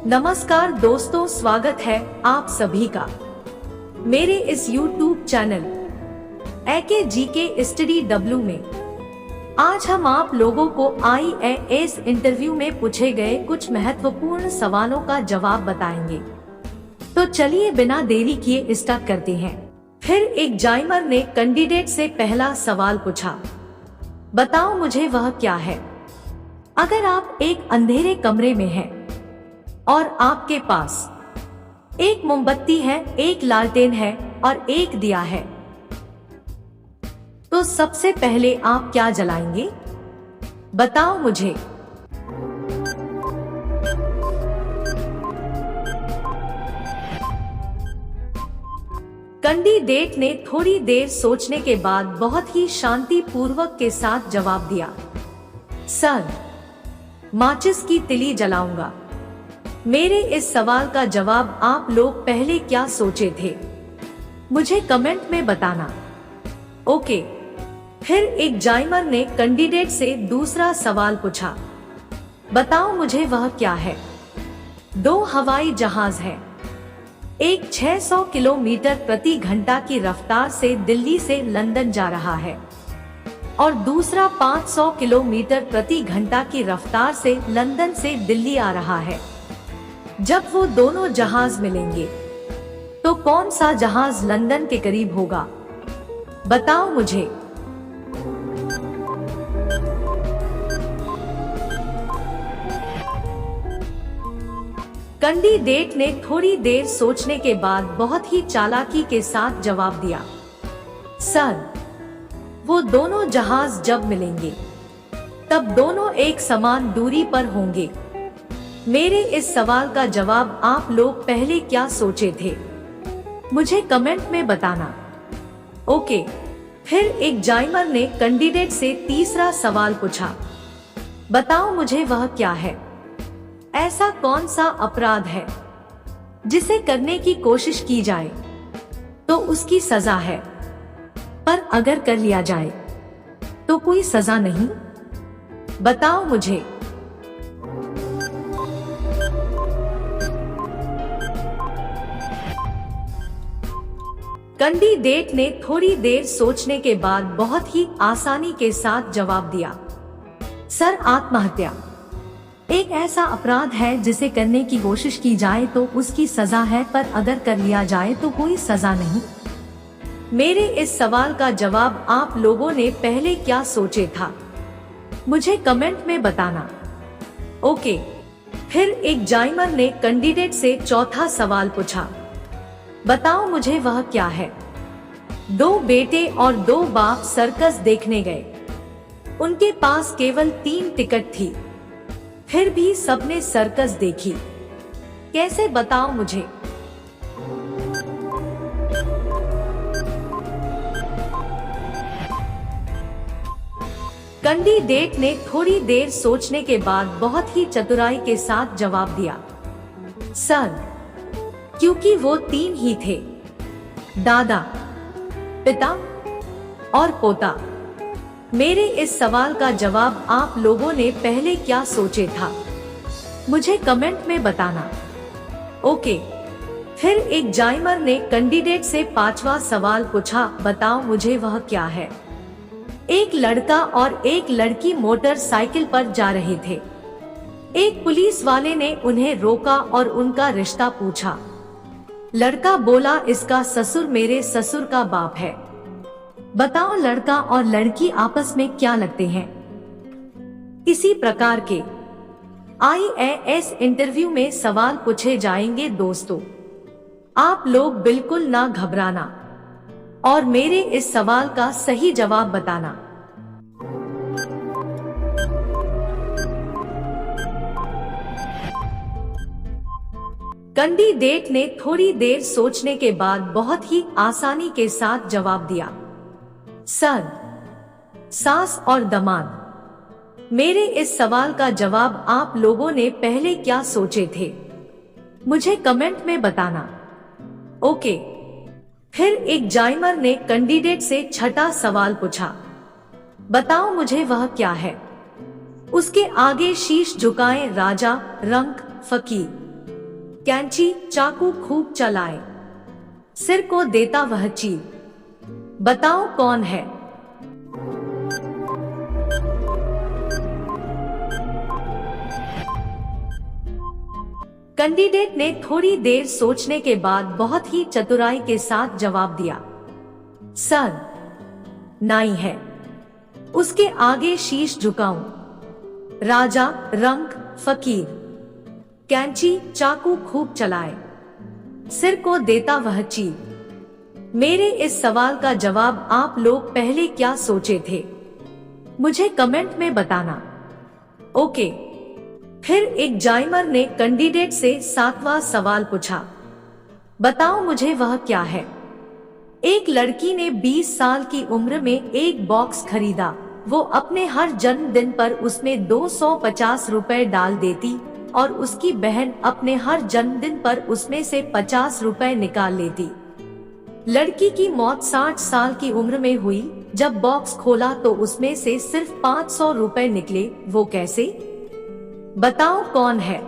नमस्कार दोस्तों, स्वागत है आप सभी का मेरे इस YouTube channel AK GK study W में। आज हम आप लोगों को IAS इंटरव्यू में पूछे गए कुछ महत्वपूर्ण सवालों का जवाब बताएंगे। तो चलिए बिना देरी किए स्टार्ट करते हैं। फिर एक जाइमर ने कैंडिडेट से पहला सवाल पूछा, बताओ मुझे वह क्या है। अगर आप एक अंधेरे कमरे में हैं और आपके पास एक मोमबत्ती है, एक लालटेन है और एक दिया है, तो सबसे पहले आप क्या जलाएंगे? बताओ मुझे। कैंडिडेट ने थोड़ी देर सोचने के बाद बहुत ही शांतिपूर्वक के साथ जवाब दिया, सर, माचिस की तिली जलाऊंगा। मेरे इस सवाल का जवाब आप लोग पहले क्या सोचे थे, मुझे कमेंट में बताना। ओके। फिर एक जाइमर ने कैंडिडेट से दूसरा सवाल पूछा, बताओ मुझे वह क्या है। 2 हवाई जहाज है, एक 600 किलोमीटर प्रति घंटा की रफ्तार से दिल्ली से लंदन जा रहा है और दूसरा 500 किलोमीटर प्रति घंटा की रफ्तार से लंदन से दिल्ली आ रहा है। जब वो दोनों जहाज मिलेंगे तो कौन सा जहाज लंदन के करीब होगा? बताओ मुझे। कैंडिडेट ने थोड़ी देर सोचने के बाद बहुत ही चालाकी के साथ जवाब दिया, सर, वो दोनों जहाज जब मिलेंगे तब दोनों एक समान दूरी पर होंगे। मेरे इस सवाल का जवाब आप लोग पहले क्या सोचे थे, मुझे कमेंट में बताना। ओके। फिर एक जाइमर ने कैंडिडेट से तीसरा सवाल पूछा, बताओ मुझे वह क्या है। ऐसा कौन सा अपराध है जिसे करने की कोशिश की जाए तो उसकी सजा है, पर अगर कर लिया जाए तो कोई सजा नहीं? बताओ मुझे। कैंडिडेट ने थोड़ी देर सोचने के बाद बहुत ही आसानी के साथ जवाब दिया, सर, आत्महत्या एक ऐसा अपराध है जिसे करने की कोशिश की जाए तो उसकी सजा है, पर अगर कर लिया जाए तो कोई सजा नहीं। मेरे इस सवाल का जवाब आप लोगों ने पहले क्या सोचे था, मुझे कमेंट में बताना। ओके। फिर एक जाइमर ने कैंडिडेट से चौथा सवाल पूछा, बताओ मुझे वह क्या है। 2 बेटे और 2 बाप सर्कस देखने गए। उनके पास केवल 3 टिकट थी, फिर भी सबने सर्कस देखी। कैसे, बताओ मुझे। कैंडिडेट ने थोड़ी देर सोचने के बाद बहुत ही चतुराई के साथ जवाब दिया, सर, क्योंकि वो 3 ही थे, दादा, पिता और पोता। मेरे इस सवाल का जवाब आप लोगों ने पहले क्या सोचे था, मुझे कमेंट में बताना। ओके। फिर एक जाइमर ने कैंडिडेट से 5वां सवाल पूछा, बताओ मुझे वह क्या है। एक लड़का और एक लड़की मोटरसाइकिल पर जा रहे थे। एक पुलिस वाले ने उन्हें रोका और उनका रिश्ता पूछा। लड़का बोला, इसका ससुर मेरे ससुर का बाप है। बताओ लड़का और लड़की आपस में क्या लगते हैं? इसी प्रकार के IAS इंटरव्यू में सवाल पूछे जाएंगे दोस्तों। आप लोग बिल्कुल ना घबराना और मेरे इस सवाल का सही जवाब बताना। कैंडिडेट ने थोड़ी देर सोचने के बाद बहुत ही आसानी के साथ जवाब दिया, सर, सास और दामाद। मेरे इस सवाल का जवाब आप लोगों ने पहले क्या सोचे थे, मुझे कमेंट में बताना। ओके। फिर एक जाइमर ने कैंडिडेट से छठा सवाल पूछा, बताओ मुझे वह क्या है। उसके आगे शीश झुकाए राजा, रंक, फकीर, कैंची, चाकू खूब चलाए, सिर को देता वह चीर, बताओ कौन है। कैंडिडेट ने थोड़ी देर सोचने के बाद बहुत ही चतुराई के साथ जवाब दिया, सर, नाई है। उसके आगे शीश झुकाऊं, राजा, रंक, फकीर, कैंची, चाकू खूब चलाए, सिर को देता वह चीर। मेरे इस सवाल का जवाब आप लोग पहले क्या सोचे थे, मुझे कमेंट में बताना। ओके। फिर एक जाइमर ने कैंडिडेट से 7वां सवाल पूछा, बताओ मुझे वह क्या है। एक लड़की ने 20 साल की उम्र में एक बॉक्स खरीदा। वो अपने हर जन्मदिन पर उसमें 250 रुपए डाल देती और उसकी बहन अपने हर जन्मदिन पर उसमें से 50 रुपए निकाल लेती। लड़की की मौत 60 साल की उम्र में हुई। जब बॉक्स खोला तो उसमें से सिर्फ 500 रुपए निकले। वो कैसे? बताओ कौन है।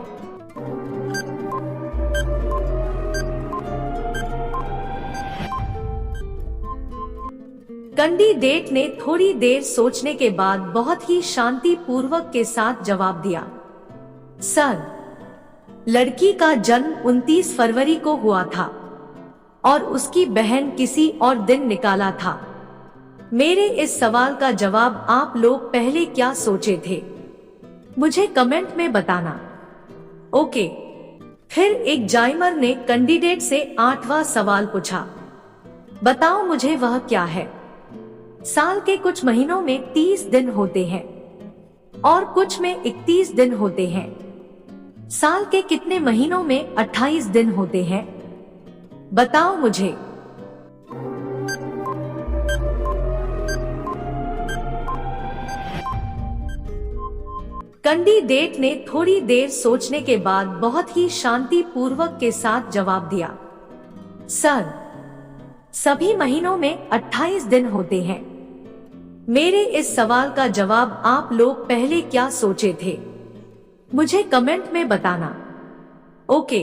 कैंडिडेट ने थोड़ी देर सोचने के बाद बहुत ही शांति पूर्वक के साथ जवाब दिया, सर, लड़की का जन्म 29 फरवरी को हुआ था और उसकी बहन किसी और दिन निकाला था। मेरे इस सवाल का जवाब आप लोग पहले क्या सोचे थे, मुझे कमेंट में बताना। ओके। फिर एक जाइमर ने कैंडिडेट से 8वां सवाल पूछा, बताओ मुझे वह क्या है। साल के कुछ महीनों में 30 दिन होते हैं और कुछ में 31 दिन होते हैं। साल के कितने महीनों में 28 दिन होते हैं, बताओ मुझे। कैंडिडेट ने थोड़ी देर सोचने के बाद बहुत ही शांति पूर्वक के साथ जवाब दिया, सर, सभी महीनों में 28 दिन होते हैं। मेरे इस सवाल का जवाब आप लोग पहले क्या सोचे थे, मुझे कमेंट में बताना। ओके।